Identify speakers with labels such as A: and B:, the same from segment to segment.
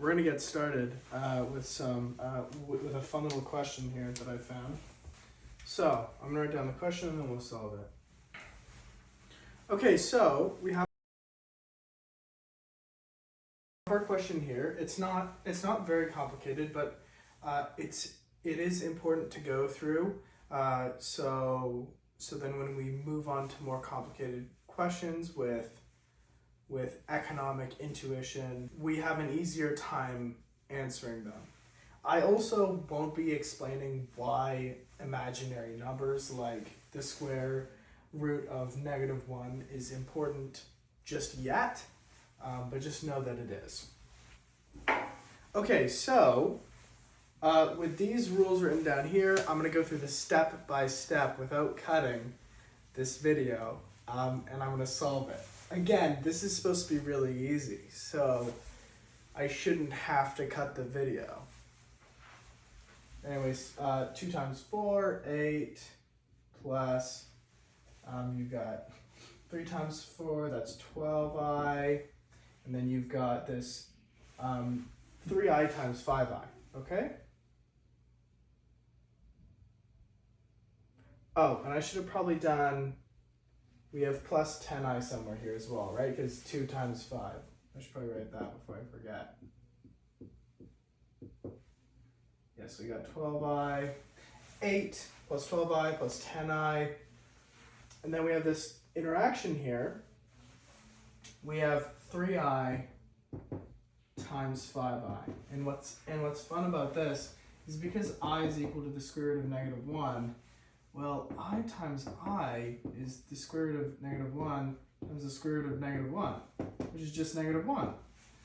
A: We're going to get started with a fun little question here that I found. So I'm going to write down the question and then we'll solve it. Okay, so we have our question here. It's not very complicated, but it is important to go through. So then when we move on to more complicated questions with economic intuition, we have an easier time answering them. I also won't be explaining why imaginary numbers like the square root of -1 is important just yet, but just know that it is. Okay, so with these rules written down here, I'm going to go through this step by step without cutting this video, and I'm going to solve it. Again, this is supposed to be really easy, so I shouldn't have to cut the video. Anyways, 2 times 4, 8, plus, you've got 3 times 4, that's 12i, and then you've got this 3i times 5i, okay? Oh, and I should have probably done, we have plus 10i somewhere here as well, right? Because 2 times 5. I should probably write that before I forget. Yes, we got 12i, 8 plus 12i plus 10i. And then we have this interaction here. We have 3i times 5i. And what's fun about this is because I is equal to the square root of -1, well, I times I is the square root of -1 times the square root of -1, which is just -1.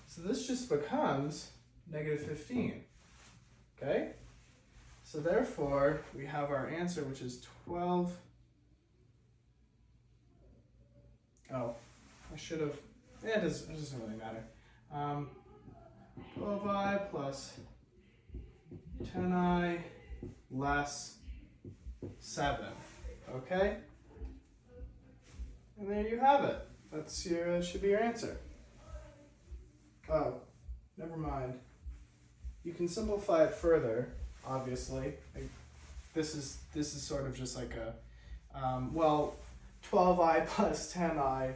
A: So this just becomes -15. Okay? So therefore, we have our answer, which is 12. Oh, I should have, yeah, it doesn't really matter. 12i plus 10i less 7, okay? And there you have it. That's your, should be your answer. Oh, never mind. You can simplify it further, obviously. Like, this is sort of just like a, well, 12i plus 10i,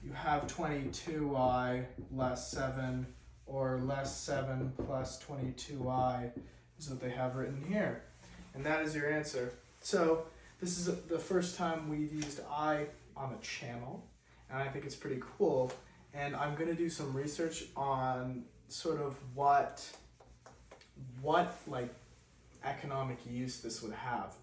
A: you have 22i less 7, or less 7 plus 22i is what they have written here. And that is your answer. So this is the first time we've used I on the channel, and I think it's pretty cool. And I'm going to do some research on sort of what like economic use this would have.